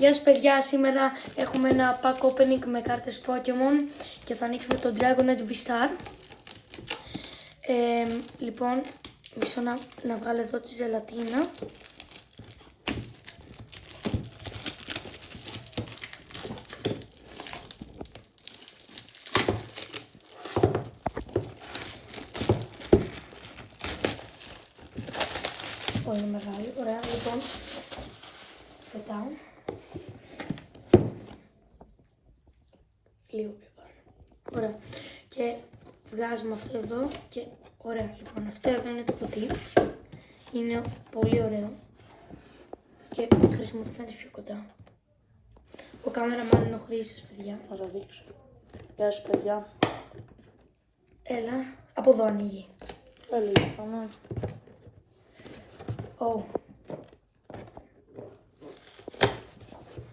Γεια σας παιδιά, σήμερα έχουμε ένα pack opening με κάρτες Pokemon και θα ανοίξουμε το Dragonite V-Star. Λοιπόν, μισό να βγάλω εδώ τη ζελατίνα. Είναι μεγάλη, ωραία, λοιπόν, πετάω. Λίγο πιο πάνω. Ωραία. Και βγάζουμε αυτό εδώ και ωραία. Λοιπόν, αυτό εδώ είναι το κουτί. Είναι πολύ ωραίο. Και χρησιμοποιώ το φαίνεις πιο κοντά. Ο κάμεραμαν είναι ο Χρήστος, παιδιά. Θα το δείξω. Γεια σας, παιδιά. Έλα, από εδώ ανοίγει. Πολύ πάνω. Ω.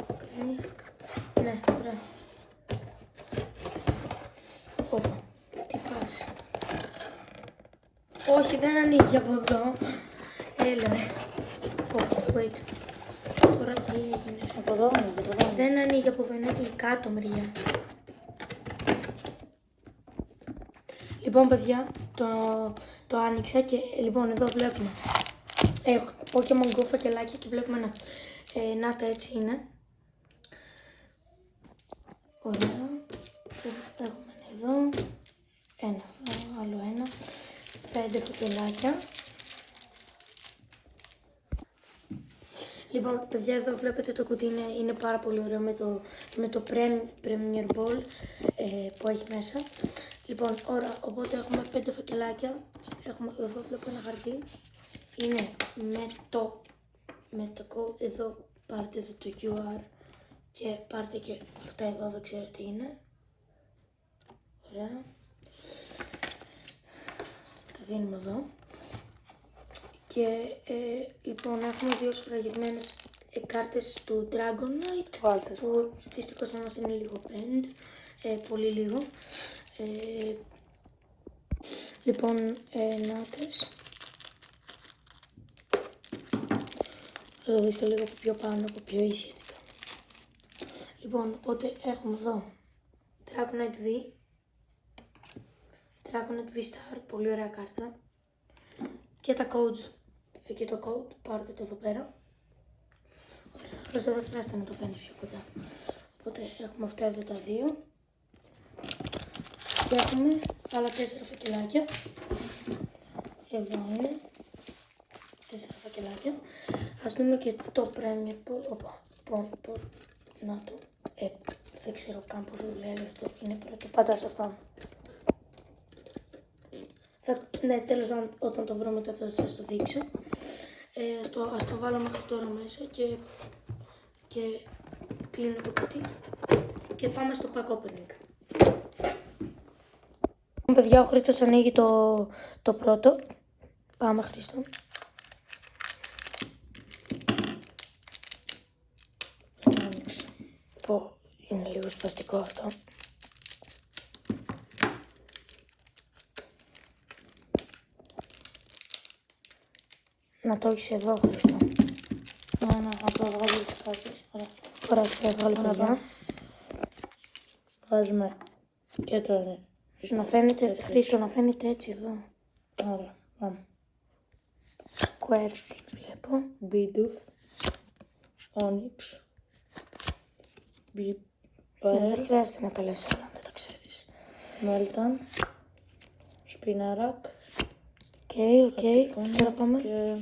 Οκ. Ναι, ωραία. Όπα, τι φάση. Όχι, δεν ανοίγει από εδώ. Έλα, ρε. Wait. Τώρα τι έγινε. Από εδώ είναι, από εδώ. Δεν ανοίγει από εδώ, είναι η κάτω μεριά. Λοιπόν, παιδιά, το άνοιξα και λοιπόν εδώ βλέπουμε. Έχω Pokemon Go φακελάκια και βλέπουμε να τα έτσι είναι. Ωραία. Έχουμε εδώ. Ένα, άλλο ένα. 5 φακελάκια. Λοιπόν, παιδιά, εδώ βλέπετε το κουτί είναι πάρα πολύ ωραίο με το Premier Ball που έχει μέσα. Λοιπόν, ωραία, οπότε έχουμε 5 φακελάκια. Έχουμε, εδώ βλέπω ένα χαρτί. Είναι με το code, εδώ πάρτε εδώ το QR και πάρτε και αυτά εδώ, δεν ξέρω τι είναι. Ωραία. Τα δίνουμε εδώ. Και λοιπόν έχουμε δύο σφραγισμένες κάρτες του Dragonite που δυστυχώς μας είναι λίγο bend, πολύ λίγο. Λοιπόν, νάτες. Θα το δείτε λίγο πιο πάνω, από πιο ίσια. Λοιπόν, οπότε έχουμε εδώ Dragonite V, Dragonite V-Star, πολύ ωραία κάρτα. Και τα codes, και το code, πάρτε το εδώ πέρα. Ωραία, χρειάζεται δεν χρειάζεται να το φαίνεις πιο κοντά. Οπότε έχουμε αυτά εδώ τα δύο. Και έχουμε άλλα 4 φακελάκια. Εδώ είναι 4 φακελάκια. Ας δούμε και το Premier Ball. Να το. Δεν ξέρω καν πώς δουλεύει αυτό. Είναι πρώτο. Πατάς αυτό. Ναι, τέλος πάντων, όταν το βρω μετά θα σας το δείξω. Ας το βάλω μέχρι τώρα μέσα και κλείνω το κουτί. Και πάμε στο pack opening. Παιδιά, ο Χρήστος ανοίγει το πρώτο. Πάμε, Χρήστο. Πω, είναι λίγο σπαστικό αυτό. Να το έχεις εδώ, Χρήστο. Ναι, απλά βγάζω τις κάρτες. Ωραία, θα βγάλω παιδιά. Βγάζουμε και το Να φαίνεται, Χρήστο, να φαίνεται έτσι εδώ. Ωραία, πάμε. Square, τι βλέπω. Bidoof, Onyx, Δεν χρειάζεται να τα λες όλα, αν δεν τα ξέρεις. Meltan, Spinarak. Οκ. Τώρα πάμε. Και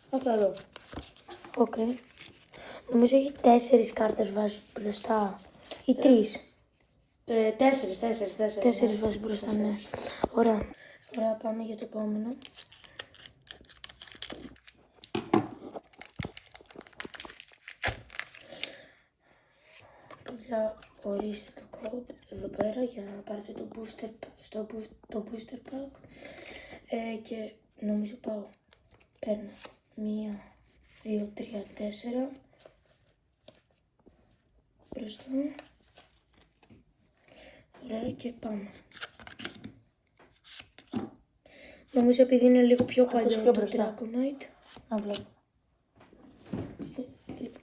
αυτά εδώ. Οκ. Νομίζω έχει 4 κάρτες βάζει μπροστά. Ή 3. 4 βάζει μπροστά, ναι. Ωραία. Ωραία, πάμε για το επόμενο. Παιδιά, ορίστε το code εδώ πέρα για να πάρετε το booster pack. Και νομίζω παίρνω 1, 2, 3, 4 μπροστά. Ωραία, και πάμε. Νομίζω επειδή είναι λίγο πιο παλιό το Dragonite. Να βλέπω.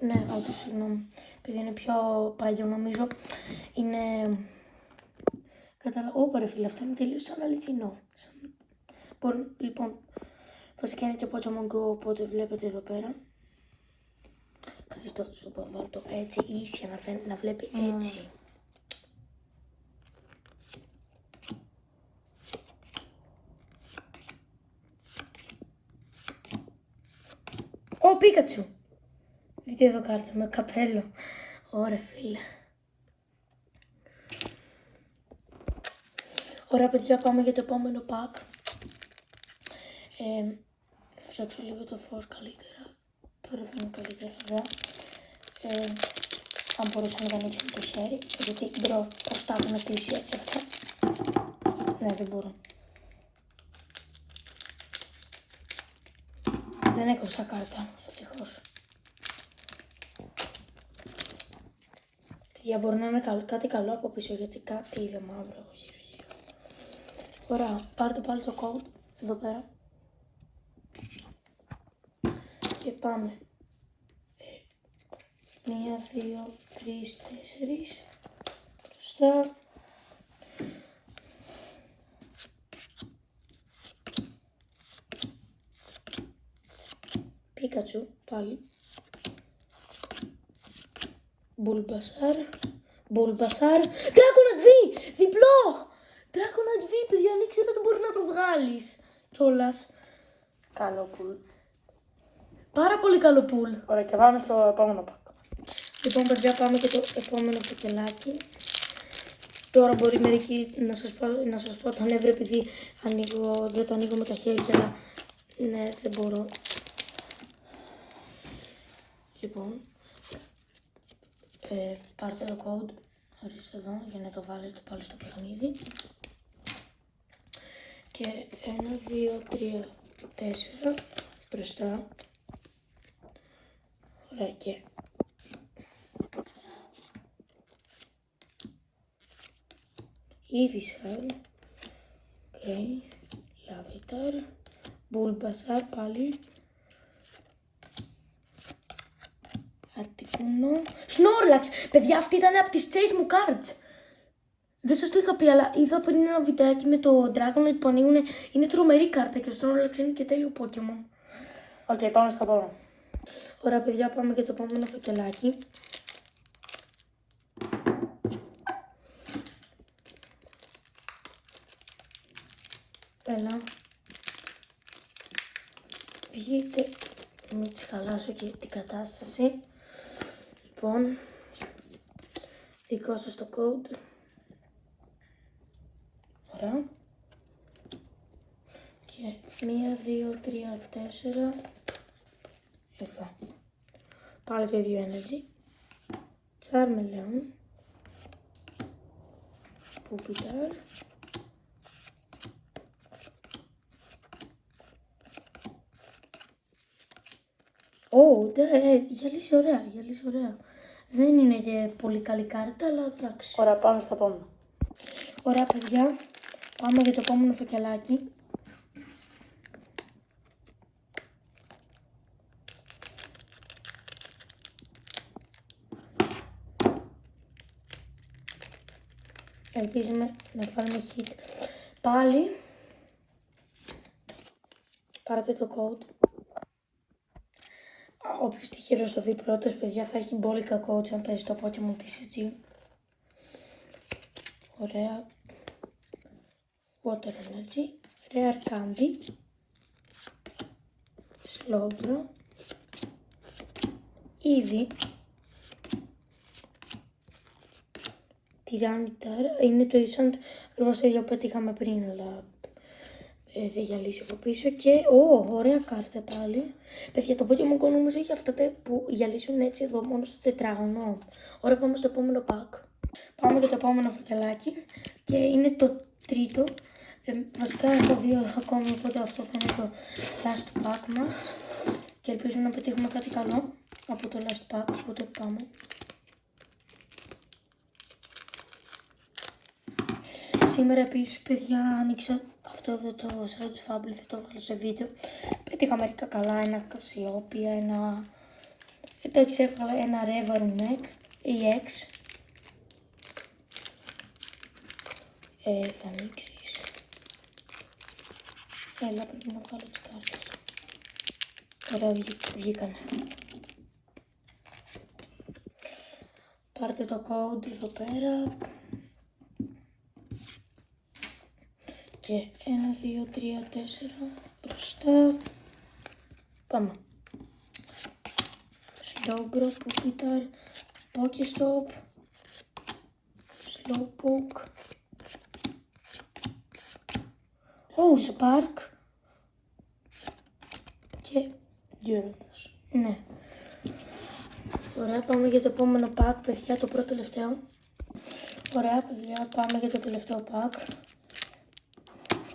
Ναι, όντως, συγγνώμη. Επειδή είναι πιο παλιό, νομίζω. Είναι. Όπα ρε φίλε, αυτό είναι τελείως σαν αληθινό. Λοιπόν, βασικά είναι και Pokemon Go, οπότε βλέπετε εδώ πέρα. Ευχαριστώ, σου πω, βάλω το έτσι, ίσια να βλέπει έτσι. Ω, Πίκατσου! Δείτε εδώ κάρτα με καπέλο. Ωραία φίλε. Ωραία παιδιά, πάμε για το επόμενο pack. Θα φτιάξω λίγο το φως καλύτερα. Τώρα φαίνεται καλύτερα εδώ. Αν μπορούσα να το ανοίξω με το χέρι, γιατί μπροστά μου να κλείσει έτσι αυτό. Ναι, δεν μπορώ. Δεν έκοψα κάρτα, ευτυχώς. Για μπορεί να είναι κάτι καλό από πίσω, γιατί κάτι είδε μαύρο εγώ γύρω. Ωραία, πάρτε πάλι το code εδώ πέρα. Και πάμε. 1, 2, 3, 4. Μπροστά. Πίκατσου, πάλι. Μπουλμπασάρ. Dragonite V! Διπλό! Dragonite V, παιδιά, αν ήξερα ότι μπορεί να το βγάλεις. Κιόλας. Καλό πουλ. Πάρα πολύ καλό πουλ. Ωραία, και πάμε στο επόμενο pack. Λοιπόν, παιδιά, πάμε και το επόμενο πακελάκι. Τώρα μπορεί μερικοί να σας πω τα νεύρα, επειδή δεν το ανοίγω με τα χέρια, αλλά ναι, δεν μπορώ. Λοιπόν, πάρτε το code, ορίστε εδώ, για να το βάλετε πάλι στο παιχνίδι. Και 1, 2, 3, 4, μπροστά. Ωραία, και Ivysaur, Larvitar, Bulbasaur πάλι, Articuno, Snorlax! Παιδιά, αυτή ήταν από τις chase μου cards. Δεν σας το είχα πει, αλλά είδα πριν ένα βιντεάκι με το Dragonite που ανοίγουνε. Είναι τρομερή κάρτα και ο Snorlax είναι και τέλειο Pokemon. Οκ, πάμε στο επόμενο. Ωραία παιδιά, πάμε για το επόμενο φακελάκι. Έλα. Βγείτε. Μην τις χαλάσω και την κατάσταση. Λοιπόν, δικό σας το code. Ωραία. Και 1, 2, 3, 4. Εδώ. Πάλι το ίδιο energy. Charmeleon. Pupitar. Γυαλίζει ωραία, Δεν είναι και πολύ καλή κάρτα, αλλά εντάξει. Ωραία, πάμε στο επόμενο. Ωραία παιδιά, πάμε για το επόμενο φακελάκι. Ελπίζουμε να πάρουμε hit. Πάλι, πάρτε το code. Όποιος τυχερός το δει πρώτος, παιδιά, θα έχει μπόλικα coach αν παίζει το Pokemon TCG. Ωραία. Water Energy. Rare Candy. Slowbro. Eevee. Tyranitar. Είναι το ίδιο ακριβώς το ίδιο που πετύχαμε πριν, αλλά δεν γυαλίσει από πίσω. Και ωραία κάρτα πάλι. Παιδιά, το Pokemon Go νομίζω έχει αυτά που γυαλίσουν έτσι εδώ μόνο στο τετράγωνο. Ωραία, πάμε στο επόμενο pack. Πάμε για το επόμενο φακελάκι. Και είναι το τρίτο. Βασικά έχω δύο ακόμη, οπότε αυτό θα είναι το last pack μας. Και ελπίζουμε να πετύχουμε κάτι καλό από το last pack, οπότε πάμε. Σήμερα επίσης, παιδιά, άνοιξα αυτό εδώ το Shroud's Fable, θα το βάλω σε βίντεο. Πέτυχα μερικά καλά, ένα Cassiopeia, ένα Εντάξει, έβγαλα ένα Revarum EX. Θα ανοίξεις. Έλα, πρέπει να βγάλω τις κάρτες. Ωραία, βγήκανε. Πάρτε το code εδώ πέρα. Και 1, 2, 3, 4 μπροστά. Πάμε. Slowbro, Pupitar, Pokestop, Slowpoke. Spark. Και Gyarados. ναι. Ωραία, πάμε για το επόμενο pack, παιδιά, το πρώτο τελευταίο. Ωραία, παιδιά, πάμε για το τελευταίο pack.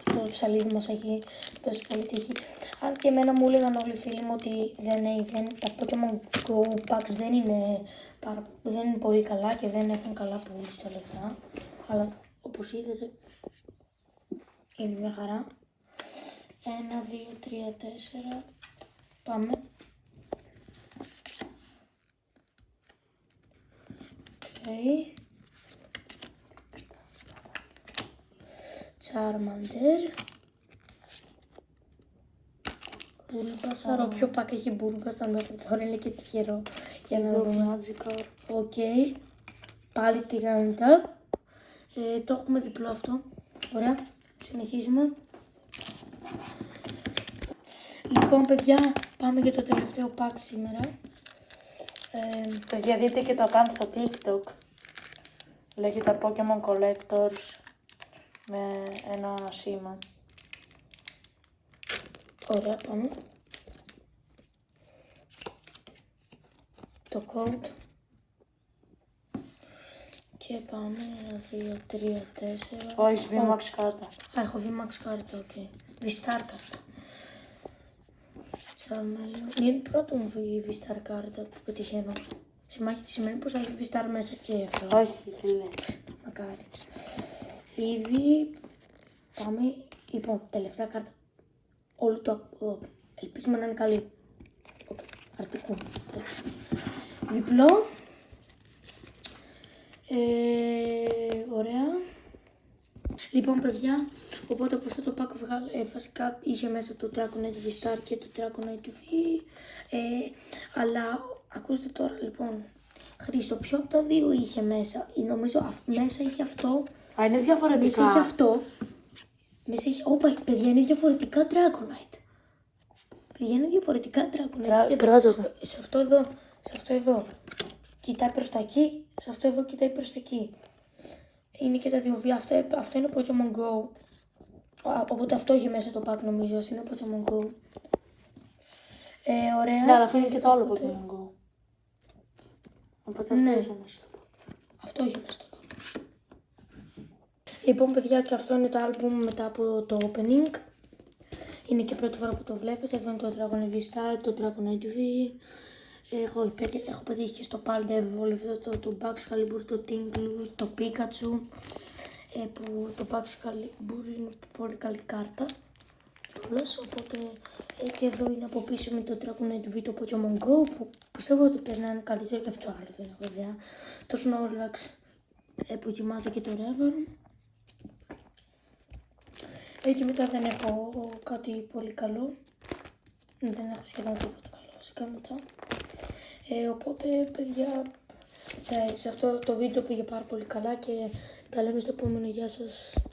Το ψαλίδι μας έχει δώσει πολύ τύχη. Αν και εμένα μου έλεγαν όλοι οι φίλοι μου ότι τα Pokemon Go packs δεν είναι πολύ καλά και δεν έχουν καλά πουλούς τα λεφτά. Αλλά όπως είδατε είναι μια χαρά. 1, 2, 3, 4. Πάμε. Okay. Charmander. Bulbasaur. Όποιο pack έχει Bulbasaur μέχρι τώρα είναι και τυχερό. Για να δούμε. Magikarp. Οκ. Πάλι Tyranitar. Το έχουμε διπλό αυτό. Ωραία. Συνεχίζουμε. Λοιπόν, παιδιά, πάμε για το τελευταίο pack σήμερα. Παιδιά, δείτε και το account στο TikTok. Λέγεται Pokemon Collectors με ένα σήμα. Ωραία, πάμε. Το code. Και πάμε. 1, 2, 3, 4. Όχι, VMAX κάρτα. Α, έχω VMAX κάρτα, οκ. V-Star κάρτα. Είναι η πρώτη μου V-Star κάρτα που πετυχαίνω. Σημαίνει πως θα έχει V-Star μέσα και αυτό. Όχι, τι λέει. Μακάρι. Ήδη πάμε. Λοιπόν, τελευταία κάρτα. Όλο το. Ελπίζουμε να είναι καλή. Αρτικού. Διπλό. Ωραία. Λοιπόν, παιδιά, οπότε από αυτό το pack βασικά είχε μέσα το Dragonite V-Star και το Dragonite V. Αλλά ακούστε τώρα, λοιπόν, Χρήστο, ποιο από τα δύο είχε μέσα? Νομίζω μέσα είχε αυτό. Α, είναι διαφορετικά. Μέσα είχε αυτό. Μέσα είχε. Όπα, παιδιά, είναι διαφορετικά Dragonite. Παιδιά, είναι διαφορετικά Dragonite. Κράτα. Σε αυτό εδώ. Σε αυτό εδώ. Κοιτάει προς τα εκεί. Σε αυτό εδώ κοιτάει προς τα εκεί. Είναι και τα δύο βία. Αυτό είναι Pokemon Go. Οπότε αυτό έχει μέσα το pack, νομίζω. Είναι Pokemon Go. Ωραία. Ναι, αλλά αυτό είναι και το άλλο Pokemon Go. Οπότε Ναι. αυτό έχει μέσα. Αυτό έχει μέσα το pack. Λοιπόν, παιδιά, και αυτό είναι το album μετά από το opening. Είναι και πρώτη φορά που το βλέπετε. Εδώ είναι το Dragonite V-Star, το Dragonite V. Έχω πετύχει και στο Pal Devil το Bugs Calibur, το Tinglu, το Pikachu. Που το Bugs Calibur είναι πολύ καλή κάρτα. Οπότε και εδώ είναι από πίσω με το Dragonite V, το Pokemon Go, που πιστεύω ότι πρέπει να είναι καλύτερο και από το άλλο, δεν έχω ιδέα. Το Snorlax που κοιμάται και το Revarum. Και μετά δεν έχω κάτι πολύ καλό. Δεν έχω σχεδόν τίποτα καλό βασικά μετά. Οπότε, παιδιά, σε αυτό το βίντεο πήγε πάρα πολύ καλά και τα λέμε στο επόμενο. Γεια σας.